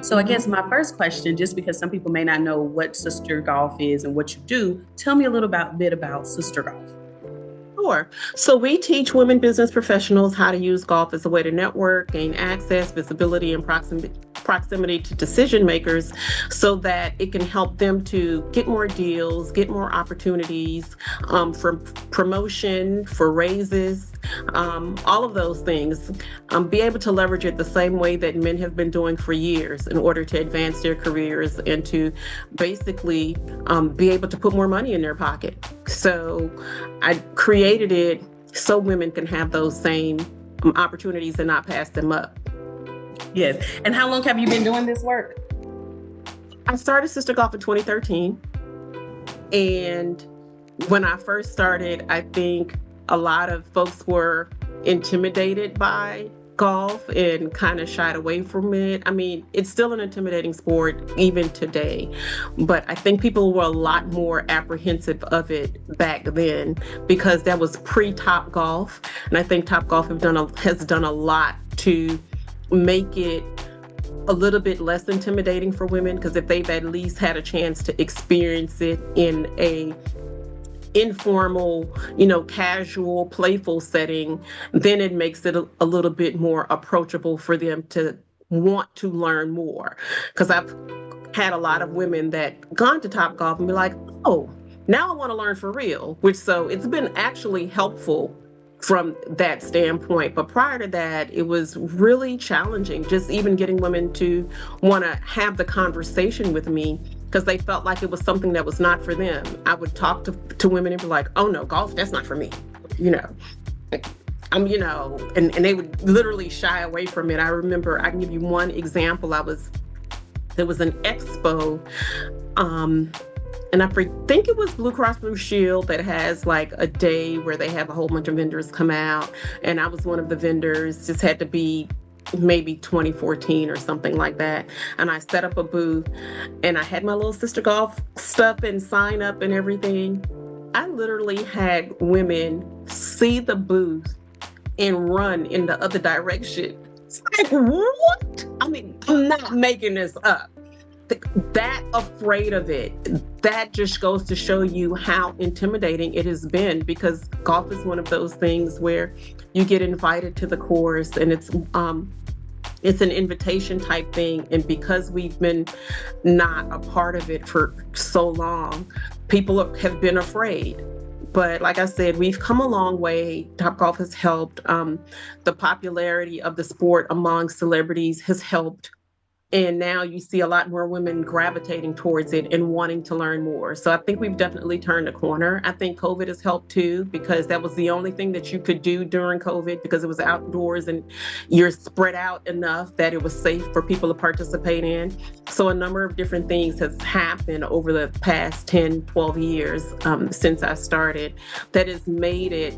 So I guess my first question, just because some people may not know what Sister Golf is and what you do, tell me a little bit about Sister Golf. Sure. So we teach women business professionals how to use golf as a way to network, gain access, visibility, and proximity to decision makers so that it can help them to get more deals, get more opportunities for promotion, for raises, all of those things. Be able to leverage it the same way that men have been doing for years in order to advance their careers and to basically be able to put more money in their pocket. So I created it so women can have those same opportunities and not pass them up. Yes. And how long have you been doing this work? I started SisterGolf in 2013. And when I first started, I think a lot of folks were intimidated by golf and kind of shied away from it. I mean, it's still an intimidating sport even today, but I think people were a lot more apprehensive of it back then because that was pre-Top Golf, and I think Top Golf has done a lot to make it a little bit less intimidating for women, because if they've at least had a chance to experience it in a informal, casual, playful setting, then it makes it a little bit more approachable for them to want to learn more. Because I've had a lot of women that gone to Top Golf and be like, oh, now I want to learn for real, so it's been actually helpful from that standpoint. But prior to that, it was really challenging, just even getting women to want to have the conversation with me, because they felt like it was something that was not for them. I would talk to women and be like, oh no, golf, that's not for me. And they would literally shy away from it. I remember, I can give you one example. There was an expo, and I think it was Blue Cross Blue Shield that has like a day where they have a whole bunch of vendors come out. And I was one of the vendors, just had to be maybe 2014 or something like that. And I set up a booth and I had my little Sister Golf stuff and sign up and everything. I literally had women see the booth and run in the other direction. It's like, what? I mean, I'm not making this up. That afraid of it, that just goes to show you how intimidating it has been, because golf is one of those things where you get invited to the course and it's an invitation type thing. And because we've been not a part of it for so long, people have been afraid. But like I said, we've come a long way. Topgolf has helped. The popularity of the sport among celebrities has helped. And now you see a lot more women gravitating towards it and wanting to learn more. So I think we've definitely turned a corner. I think COVID has helped too, because that was the only thing that you could do during COVID, because it was outdoors and you're spread out enough that it was safe for people to participate in. So a number of different things has happened over the past 10, 12 years since I started that has made it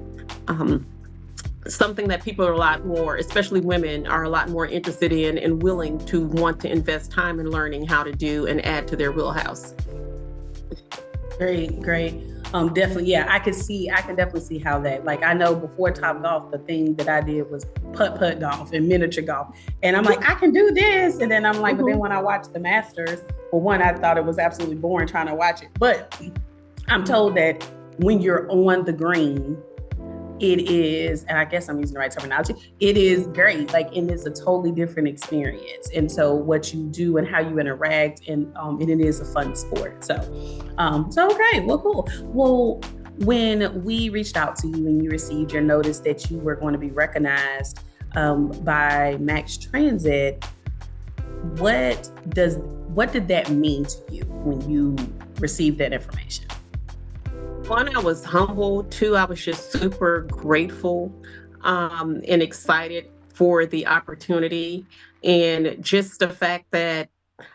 something that people are a lot more, especially women, are a lot more interested in and willing to want to invest time in learning how to do and add to their wheelhouse. Great. Definitely. Yeah, I can definitely see how that, like, I know before Top Golf, the thing that I did was putt golf and miniature golf. And I'm like, I can do this. And then I'm like, but then when I watched the Masters, well, one, I thought it was absolutely boring trying to watch it. But I'm told that when you're on the green, it is, and I guess I'm using the right terminology, it is great. Like, and it's a totally different experience. And so what you do and how you interact, and it is a fun sport. So okay, well, cool. Well, when we reached out to you and you received your notice that you were going to be recognized by Max Transit, what did that mean to you when you received that information? One, I was humble. Two, I was just super grateful and excited for the opportunity, and just the fact that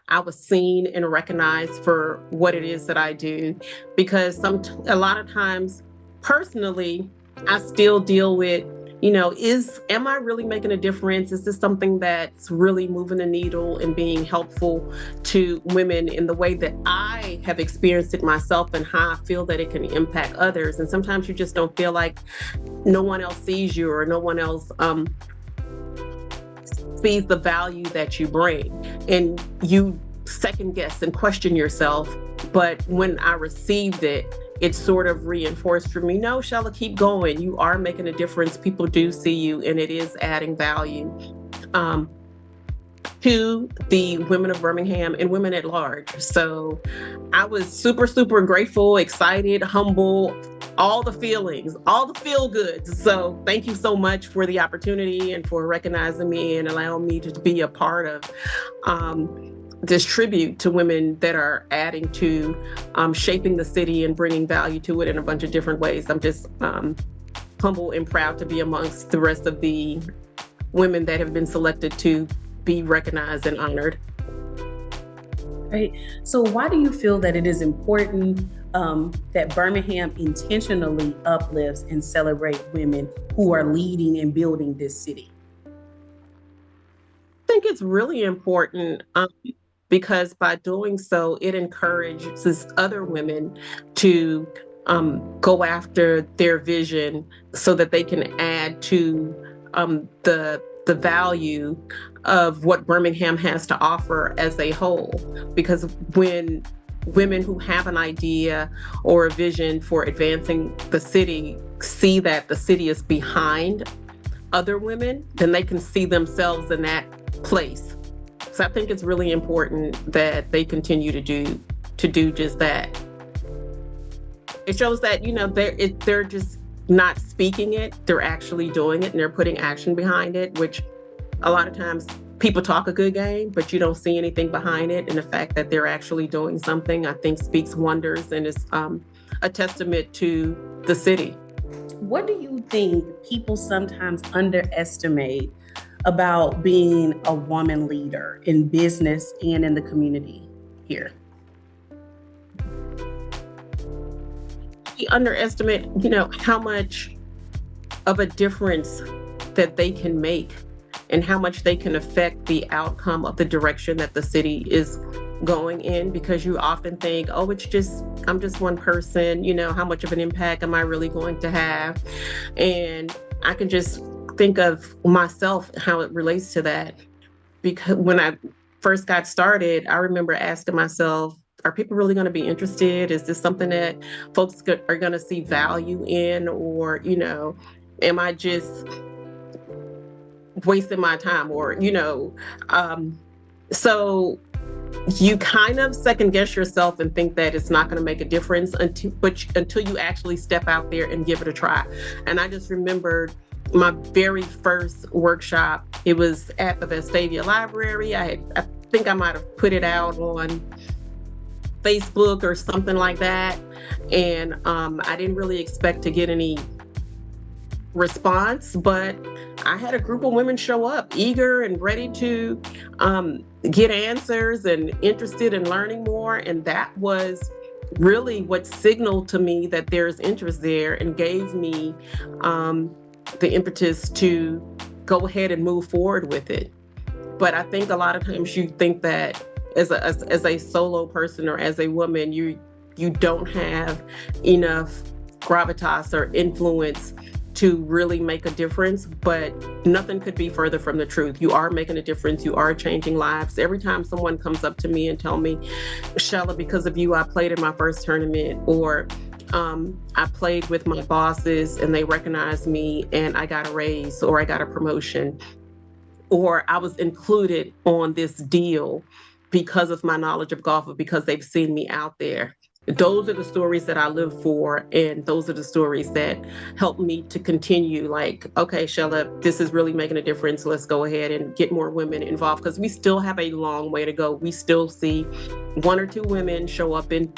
I was seen and recognized for what it is that I do. Because a lot of times, personally, I still deal with, am I really making a difference? Is this something that's really moving the needle and being helpful to women in the way that I have experienced it myself, and how I feel that it can impact others? And sometimes you just don't feel like no one else sees you, or no one else sees the value that you bring, and you second guess and question yourself. But when I received it, it sort of reinforced for me, no, Shella, keep going. You are making a difference. People do see you, and it is adding value um, to the women of Birmingham and women at large. So I was super, super grateful, excited, humble, all the feelings, all the feel goods. So thank you so much for the opportunity and for recognizing me and allowing me to be a part of this tribute to women that are adding to shaping the city and bringing value to it in a bunch of different ways. I'm just humble and proud to be amongst the rest of the women that have been selected to be recognized and honored. Right. So why do you feel that it is important that Birmingham intentionally uplifts and celebrate women who are leading and building this city? I think it's really important because by doing so, it encourages other women to go after their vision so that they can add to the value of what Birmingham has to offer as a whole. Because when women who have an idea or a vision for advancing the city see that the city is behind other women, then they can see themselves in that place. So I think it's really important that they continue to do just that. It shows that, they're just not speaking it, they're actually doing it, and they're putting action behind it, which a lot of times people talk a good game, but you don't see anything behind it. And the fact that they're actually doing something, I think, speaks wonders and is a testament to the city. What do you think people sometimes underestimate about being a woman leader in business and in the community here? We underestimate, how much of a difference that they can make and how much they can affect the outcome of the direction that the city is going in, because you often think, oh, I'm just one person, how much of an impact am I really going to have? And I can just think of myself, how it relates to that. Because when I first got started, I remember asking myself, are people really going to be interested? Is this something that folks are going to see value in? Or, am I just wasting my time? Or, so you kind of second guess yourself and think that it's not going to make a difference until you actually step out there and give it a try. And I just remembered my very first workshop. It was at the Vestavia Library. I think I might have put it out on Facebook or something like that. And I didn't really expect to get any response, but I had a group of women show up eager and ready to get answers and interested in learning more. And that was really what signaled to me that there's interest there and gave me the impetus to go ahead and move forward with it. But I think a lot of times you think that as a solo person or as a woman, you don't have enough gravitas or influence to really make a difference, but nothing could be further from the truth. You are making a difference. You are changing lives. Every time someone comes up to me and tell me, Shella, because of you, I played in my first tournament, or I played with my bosses and they recognized me and I got a raise, or I got a promotion, or I was included on this deal because of my knowledge of golf, or because they've seen me out there. Those are the stories that I live for, and those are the stories that help me to continue, like, okay, Shella, this is really making a difference. Let's go ahead and get more women involved, because we still have a long way to go. We still see one or two women show up in,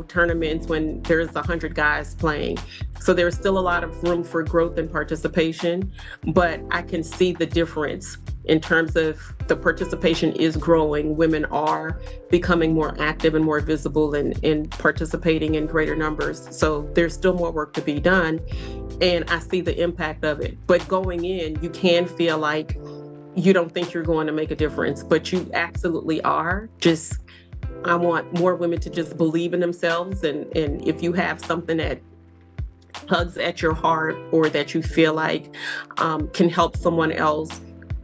tournaments when there's 100 guys playing. So there's still a lot of room for growth and participation, but I can see the difference in terms of the participation is growing. Women are becoming more active and more visible and participating in greater numbers. So there's still more work to be done, and I see the impact of it. But going in, you can feel like you don't think you're going to make a difference, but you absolutely are. Just, I want more women to just believe in themselves, and if you have something that tugs at your heart or that you feel like can help someone else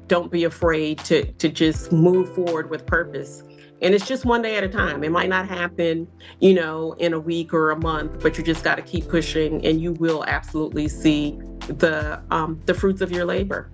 don't be afraid to just move forward with purpose. And it's just one day at a time. It might not happen, in a week or a month, but you just got to keep pushing, and you will absolutely see the fruits of your labor.